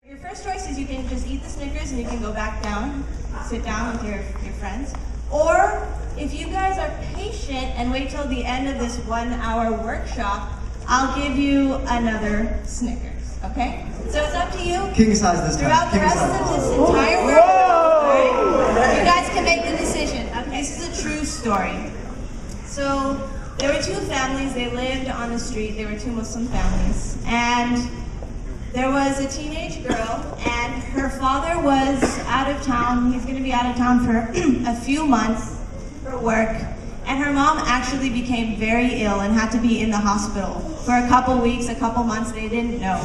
Your first choice is you can just eat the Snickers and you can go back down, sit down with your friends. Or if you guys are patient and wait till the end of this 1 hour workshop, I'll give you another Snickers, okay? So it's up to you. King size this time. Throughout the rest of this entire workshop, right? You guys can make the decision. Okay, this is a true story. So there were two families, they lived on the street, they were two Muslim families. And there was a teenage girl, and her father was out of town. He's going to be out of town for a few months for work. And her mom actually became very ill and had to be in the hospital for a couple weeks, a couple months, they didn't know.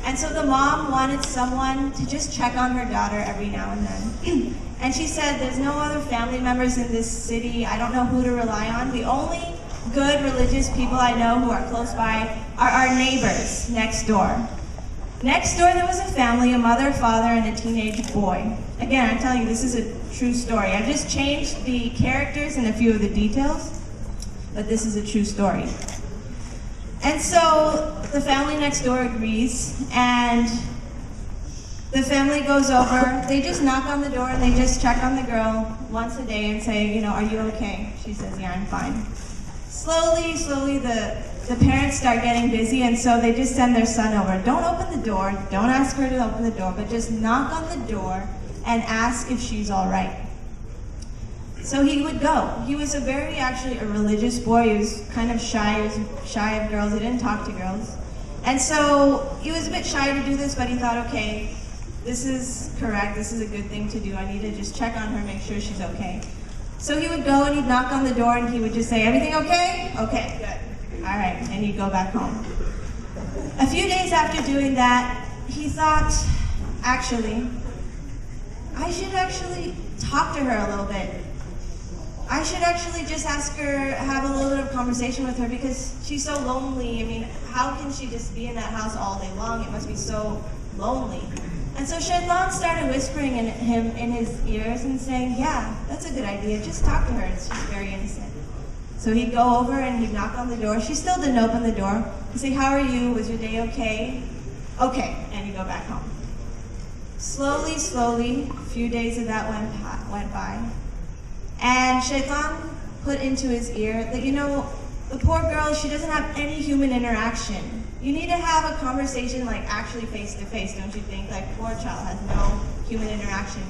And so the mom wanted someone to just check on her daughter every now and then. And she said, there's no other family members in this city. I don't know who to rely on. The only good religious people I know who are close by are our neighbors next door. Next door there was a family, a mother, father, and a teenage boy. Again, I'm telling you, this is a true story. I've just changed the characters and a few of the details, but this is a true story. And so the family next door agrees, and the family goes over, they just knock on the door and they just check on the girl once a day and say, you know, are you okay? She says, yeah, I'm fine. Slowly, the parents start getting busy, and so they just send their son over. Don't open the door, don't ask her to open the door, but just knock on the door and ask if she's all right. So he would go. He was actually a religious boy. He was kind of shy. He was shy of girls. He didn't talk to girls. And so he was a bit shy to do this, but he thought, okay, this is correct. This is a good thing to do. I need to just check on her, make sure she's okay. So he would go and he'd knock on the door and he would just say, everything okay? Okay, good. All right, and he'd go back home. A few days after doing that, he thought, actually, I should actually talk to her a little bit. I should actually just ask her, have a little bit of conversation with her because she's so lonely. I mean, how can she just be in that house all day long? It must be so lonely. And so Shaytan started whispering in his ears and saying, yeah, that's a good idea. Just talk to her. It's just very innocent. So he'd go over and he'd knock on the door. She still didn't open the door. He'd say, how are you? Was your day okay? Okay. And he'd go back home. Slowly, a few days of that went by. And Shaytan put into his ear that, you know, the poor girl, she doesn't have any human interaction. You need to have a conversation like actually face to face, don't you think? Like, poor child has no human interaction.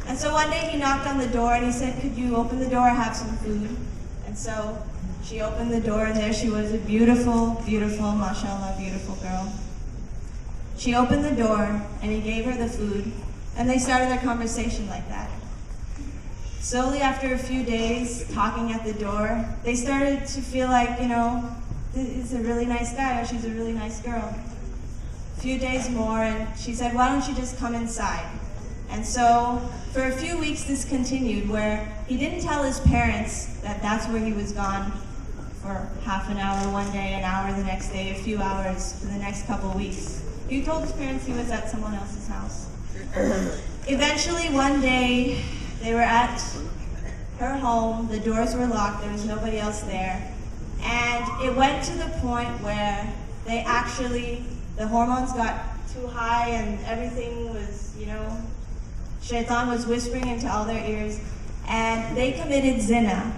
And so one day he knocked on the door and he said, could you open the door, I have some food? And so she opened the door and there she was, a beautiful, mashallah, beautiful girl. She opened the door and he gave her the food and they started their conversation like that. Slowly after a few days talking at the door, they started to feel like, you know, he's a really nice guy or she's a really nice girl. A few days more and she said, why don't you just come inside? And so for a few weeks this continued where he didn't tell his parents that that's where he was gone for half an hour one day, an hour the next day, a few hours for the next couple of weeks. He told his parents he was at someone else's house. Eventually one day they were at her home, the doors were locked, there was nobody else there. And it went to the point where they actually, the hormones got too high and everything was, you know, Shaytan was whispering into all their ears, and they committed zina.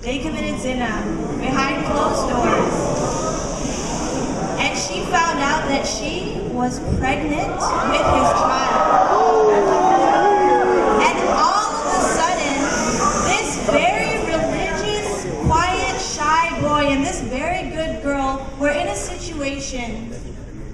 They committed zina behind closed doors. And she found out that she was pregnant with his child. And all of a sudden, this very religious, quiet, shy boy and this very good girl were in a situation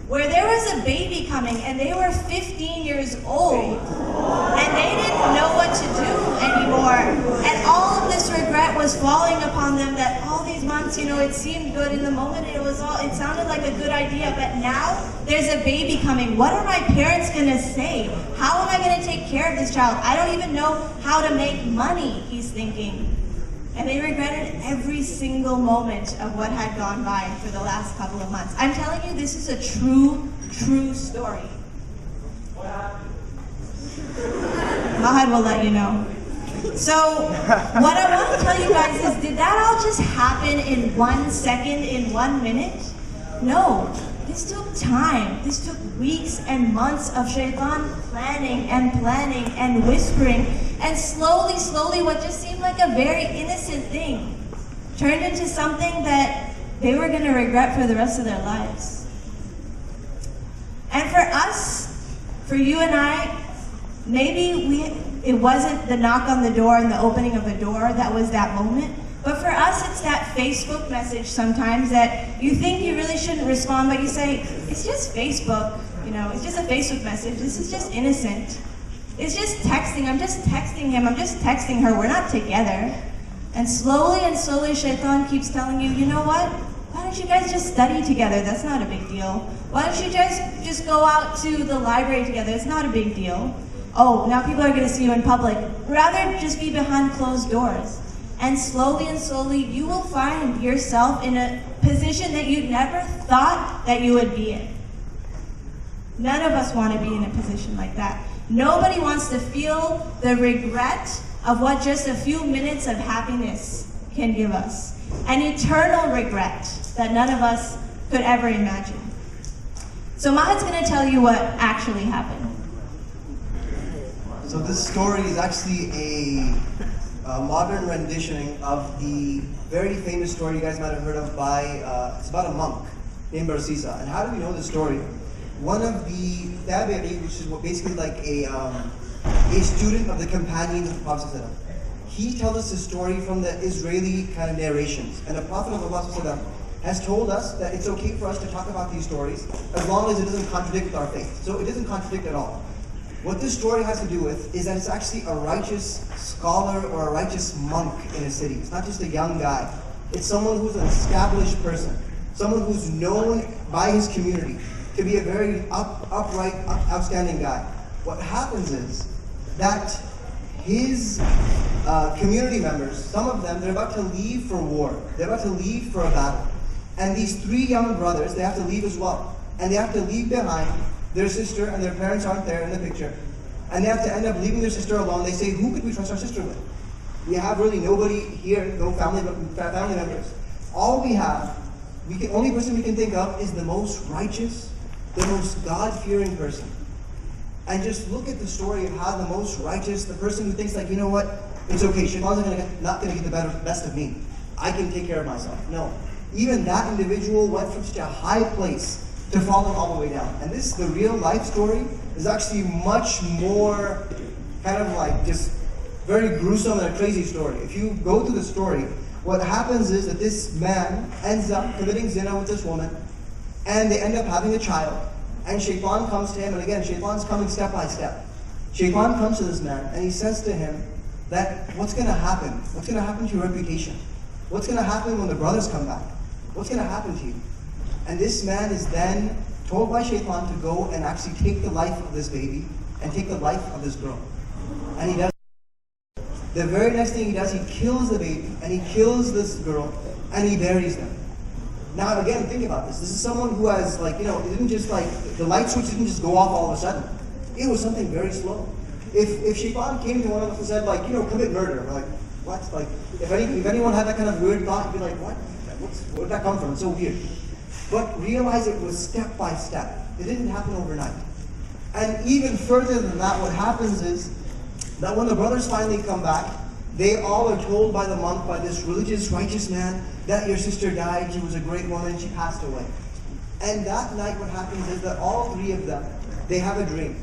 where there was a baby coming and they were 15 years old and they didn't know what to do anymore. And all of this regret was falling upon them that all these months, you know, it seemed good in the moment, it sounded like a good idea, but now there's a baby coming. What are my parents gonna say? How am I gonna take care of this child? I don't even know how to make money, he's thinking. And they regretted every single moment of what had gone by for the last couple of months. I'm telling you, this is a true story. Mahad will let you know. So, what I want to tell you guys is, did that all just happen in 1 second, in 1 minute? No, this took time. This took weeks and months of Shaytan planning and whispering, and slowly, what just seemed like a very innocent thing turned into something that they were going to regret for the rest of their lives. And for us, for you and I, maybe it wasn't the knock on the door and the opening of the door that was that moment. But for us, it's that Facebook message sometimes that you think you really shouldn't respond, but you say, it's just Facebook, it's just a Facebook message. This is just innocent. It's just texting. I'm just texting him. I'm just texting her. We're not together. And slowly, Shaytan keeps telling you, you know what? Why don't you guys just study together? That's not a big deal. Why don't you guys just go out to the library together? It's not a big deal. Oh, now people are going to see you in public. Rather just be behind closed doors. And slowly, you will find yourself in a position that you never thought that you would be in. None of us want to be in a position like that. Nobody wants to feel the regret of what just a few minutes of happiness can give us. An eternal regret that none of us could ever imagine. So Mahad's going to tell you what actually happened. So this story is actually a modern rendition of the very famous story you guys might have heard of by, it's about a monk named Barseesa. And how do we know this story? One of the tabi'i, which is basically like a student of the companions of the Prophet, he tells us his story from the Israeli kind of narrations. And the Prophet of Allah has told us that it's okay for us to talk about these stories as long as it doesn't contradict with our faith. So it doesn't contradict at all. What this story has to do with is that it's actually a righteous scholar or a righteous monk in a city. It's not just a young guy. It's someone who's an established person. Someone who's known by his community to be a very upright, outstanding guy. What happens is that his community members, some of them, they're about to leave for war. They're about to leave for a battle. And these three young brothers, they have to leave as well. And they have to leave behind their sister, and their parents aren't there in the picture. And they have to end up leaving their sister alone. They say, who could we trust our sister with? We have really nobody here, no family members. All we have, only person we can think of is the most righteous, the most God-fearing person. And just look at the story of how the most righteous, the person who thinks like, you know what, it's okay, Shaytan's not going to get the best of me. I can take care of myself. No. Even that individual went from such a high place to falling all the way down. And the real life story is actually much more kind of like just very gruesome and a crazy story. If you go through the story, what happens is that this man ends up committing zina with this woman, and they end up having a child. And Shaytan comes to him, and again, Shaytan's coming step by step. Shaytan comes to this man, and he says to him that what's going to happen? What's going to happen to your reputation? What's going to happen when the brothers come back? What's going to happen to you? And this man is then told by Shaytan to go and actually take the life of this baby and take the life of this girl. And he does. The very next thing he does, he kills the baby and he kills this girl and he buries them. Now again, think about this. This is someone who has it didn't just the light switch didn't just go off all of a sudden. It was something very slow. If Shaytan came to one of us and said commit murder, we're like, what? Like if anyone had that kind of weird thought, you'd be like, what? Where did that come from? It's so weird. But realize it was step by step. It didn't happen overnight. And even further than that, what happens is that when the brothers finally come back, they all are told by the monk, by this religious, righteous man, that your sister died, she was a great woman, she passed away. And that night what happens is that all three of them, they have a dream.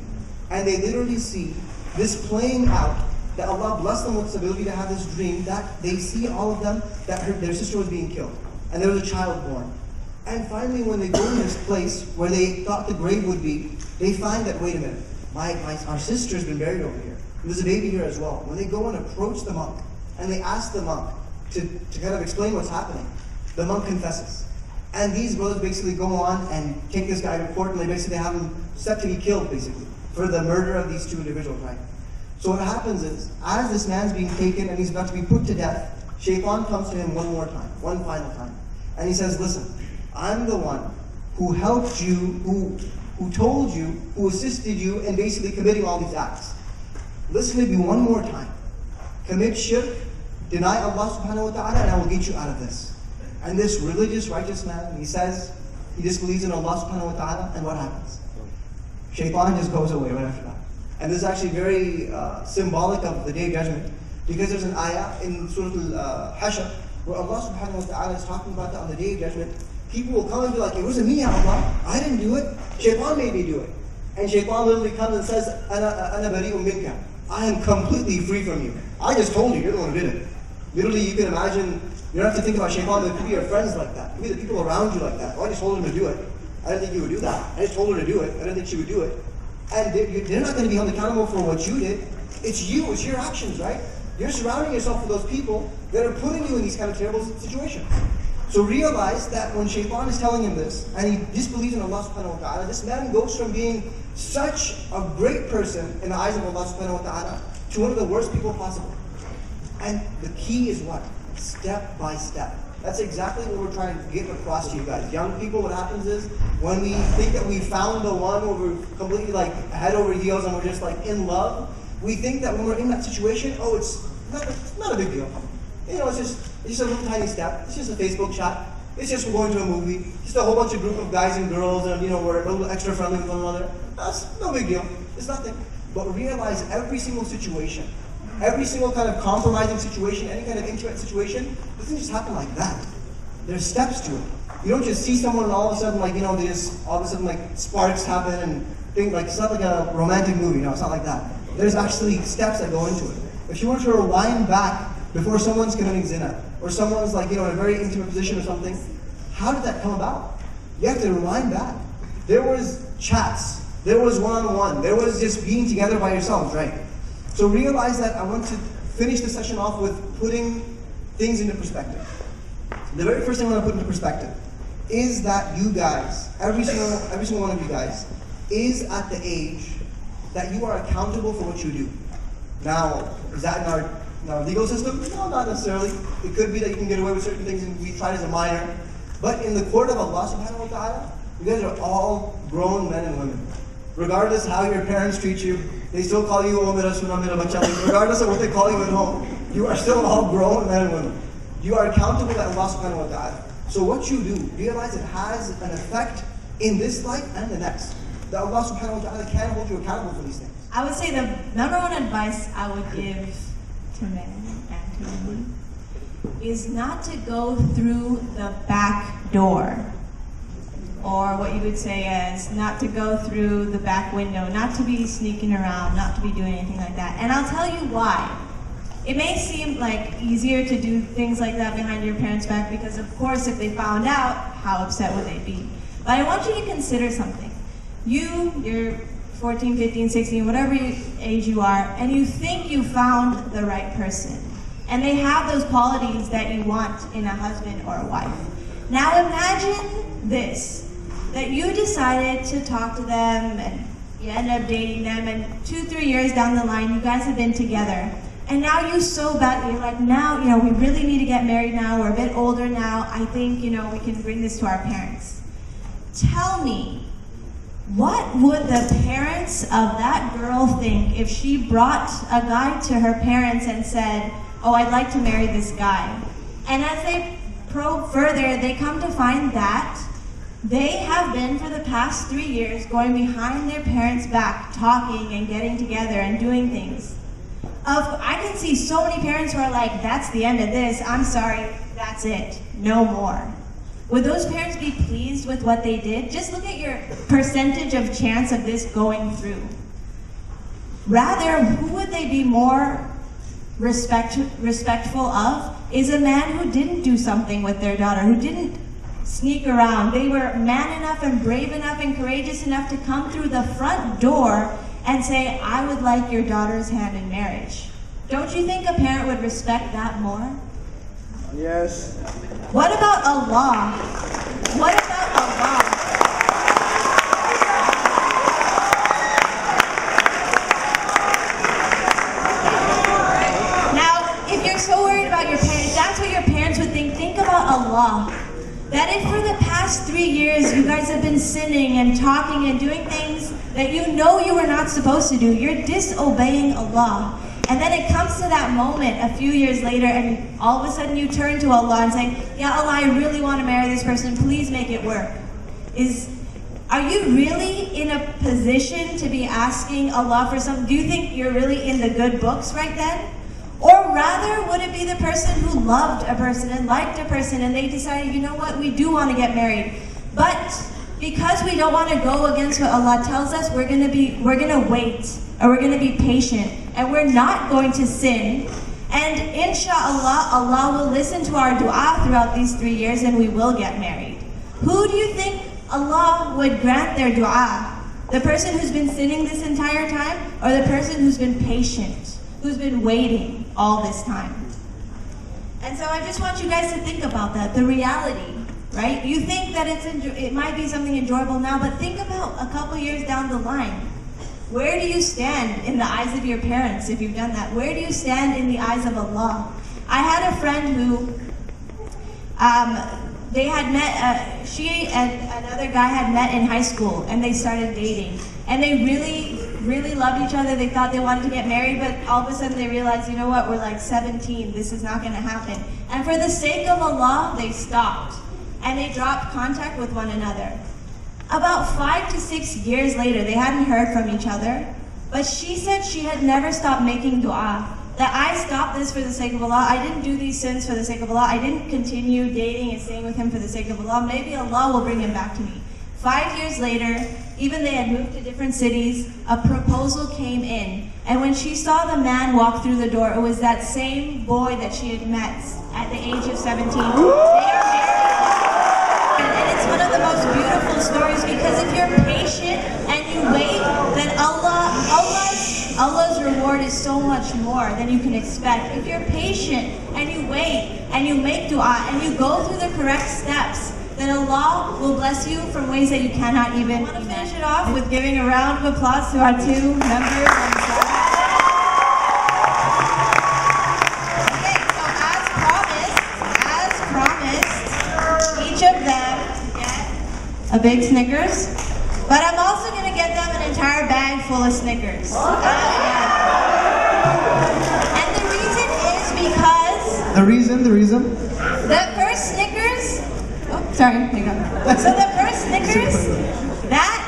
And they literally see this playing out, that Allah blessed them with this ability to have this dream, that they see all of them, that their sister was being killed. And there was a child born. And finally, when they go to this place where they thought the grave would be, they find that, wait a minute, our sister's been buried over here. There's a baby here as well. When they go and approach the monk, and they ask the monk to kind of explain what's happening, the monk confesses. And these brothers basically go on and take this guy to court, and they basically have him set to be killed, basically, for the murder of these two individuals, right? So what happens is, as this man's being taken and he's about to be put to death, Shaytan comes to him one more time, one final time. And he says, listen, I'm the one who helped you, who told you, who assisted you in basically committing all these acts. Listen to me one more time. Commit shirk, deny Allah subhanahu wa ta'ala, and I will get you out of this. And this religious, righteous man, he says, he disbelieves in Allah subhanahu wa ta'ala, and what happens? Shaytan just goes away right after that. And this is actually very symbolic of the Day of Judgment, because there's an ayah in Surah Al-Hashr where Allah subhanahu wa ta'ala is talking about that on the Day of Judgment. People will come and be like, it wasn't me, ya Allah. I didn't do it. Shaytan made me do it. And Shaytan literally comes and says, Ana bari'un minka. I am completely free from you. I just told you, you're the one who did it. Literally, you can imagine, you don't have to think about Shaytan, but it could be your friends like that. It could be the people around you like that. Oh, I just told him to do it. I didn't think he would do that. I just told her to do it. I didn't think she would do it. And they're not going to be held accountable for what you did. It's you, it's your actions, right? You're surrounding yourself with those people that are putting you in these kind of terrible situations. So realize that when Shaytan is telling him this, and he disbelieves in Allah subhanahu wa ta'ala, this man goes from being such a great person in the eyes of Allah subhanahu wa ta'ala to one of the worst people possible. And the key is what? Step by step. That's exactly what we're trying to get across to you guys. Young people, what happens is, when we think that we found the one, or we're completely like head over heels and we're just like in love, we think that when we're in that situation, oh, it's not a big deal. You know, it's just a little tiny step. It's just a Facebook chat. It's just we're going to a movie. Just a whole bunch of group of guys and girls, and you know, we're a little extra friendly with one another. That's no big deal. It's nothing. But realize every single situation, every single kind of compromising situation, any kind of intimate situation, doesn't just happen like that. There's steps to it. You don't just see someone and all of a sudden, like, you know, all of a sudden, like, sparks happen and things, like, it's not like a romantic movie, no, it's not like that. There's actually steps that go into it. If you were to rewind back before someone's committing zina, or someone's, like, you know, in a very intimate position or something, how did that come about? You have to rewind back. There was chats, there was one-on-one, there was just being together by yourselves, right? So realize that I want to finish the session off with putting things into perspective. The very first thing I want to put into perspective is that you guys, every single one of you guys, is at the age that you are accountable for what you do. Now, is that in our legal system? No, not necessarily. It could be that you can get away with certain things and be tried as a minor. But in the court of Allah subhanahu wa ta'ala, you guys are all grown men and women. Regardless how your parents treat you, they still call you regardless of what they call you at home, you are still all grown men and women. You are accountable to Allah subhanahu wa ta'ala. So what you do, realize it has an effect in this life and the next. That Allah subhanahu wa ta'ala can hold you accountable for these things. I would say the number one advice I would give to men and to women is not to go through the back door. Or what you would say as not to go through the back window, not to be sneaking around, not to be doing anything like that. And I'll tell you why. It may seem like easier to do things like that behind your parents' back because of course if they found out, how upset would they be? But I want you to consider something. You're 14, 15, 16, whatever age you are, and you think you found the right person. And they have those qualities that you want in a husband or a wife. Now imagine this. That you decided to talk to them and you end up dating them, and 2-3 years down the line you guys have been together, and now you so badly, you're like, now, you know, we really need to get married now, we're a bit older now, I think, you know, we can bring this to our parents. Tell me, what would the parents of that girl think if she brought a guy to her parents and said, oh, I'd like to marry this guy? And as they probe further, they come to find that they have been, for the past 3 years, going behind their parents' back, talking and getting together and doing things. I can see so many parents who are like, that's the end of this, I'm sorry, that's it, no more. Would those parents be pleased with what they did? Just look at your percentage of chance of this going through. Rather, who would they be more respectful of is a man who didn't do something with their daughter, who didn't sneak around. They were man enough and brave enough and courageous enough to come through the front door and say, I would like your daughter's hand in marriage. Don't you think a parent would respect that more? Yes. What about Allah? What about Allah? Now, if you're so worried about your parents, that's what your parents would think about Allah. That if for the past 3 years you guys have been sinning and talking and doing things that you know you were not supposed to do, you're disobeying Allah. And then it comes to that moment a few years later and all of a sudden you turn to Allah and say, Ya Allah, I really want to marry this person, please make it work. are you really in a position to be asking Allah for something? Do you think you're really in the good books right then? Or rather, would it be the person who loved a person and liked a person and they decided, you know what, we do want to get married, but because we don't want to go against what Allah tells us, we're gonna wait, or we're gonna be patient, and we're not going to sin. And inshallah, Allah will listen to our dua throughout these 3 years and we will get married. Who do you think Allah would grant their dua? The person who's been sinning this entire time, or the person who's been patient, who's been waiting all this time? And so I just want you guys to think about that, the reality, right? You think that it might be something enjoyable now, but think about a couple years down the line. Where do you stand in the eyes of your parents if you've done that? Where do you stand in the eyes of Allah? I had a friend who, they had met, she and another guy had met in high school and they started dating. And they really loved each other. They thought they wanted to get married, but all of a sudden they realized, you know what, we're like 17, this is not gonna happen. And for the sake of Allah, they stopped. And they dropped contact with one another. About 5 to 6 years later, they hadn't heard from each other, but she said she had never stopped making dua. That I stopped this for the sake of Allah. I didn't do these sins for the sake of Allah. I didn't continue dating and staying with him for the sake of Allah. Maybe Allah will bring him back to me. 5 years later, even they had moved to different cities, a proposal came in. And when she saw the man walk through the door, it was that same boy that she had met at the age of 17. They are married. And it's one of the most beautiful stories, because if you're patient and you wait, then Allah's reward is so much more than you can expect. If you're patient and you wait and you make dua and you go through the correct steps, then Allah will bless you from ways that you cannot even imagine. I want to finish it off with giving a round of applause to our 2 members on the side. Okay, so as promised, each of them get a big Snickers, but I'm also going to get them an entire bag full of Snickers. And the reason is because... The reason? The first Snickers... Oh, sorry, here you go. So the first Snickers, that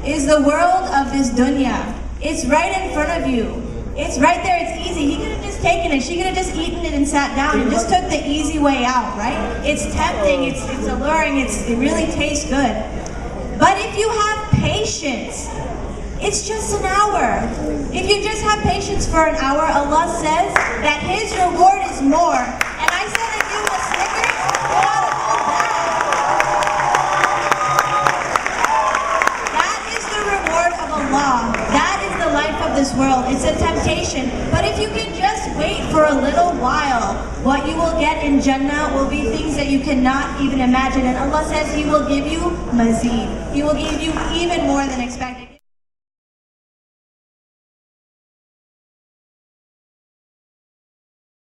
is the world of this dunya. It's right in front of you. It's right there, it's easy. He could have just taken it. She could have just eaten it and sat down and just took the easy way out, right? It's tempting, it's alluring, it really tastes good. But if you have patience, it's just an hour. If you just have patience for an hour, Allah says that His reward is more. And I said I give him a Snickers, what out of all that? That is the reward of Allah. That is the life of this world. It's a temptation. But if you can just wait for a little while, what you will get in Jannah will be things that you cannot even imagine. And Allah says He will give you mazid. He will give you even more than expected.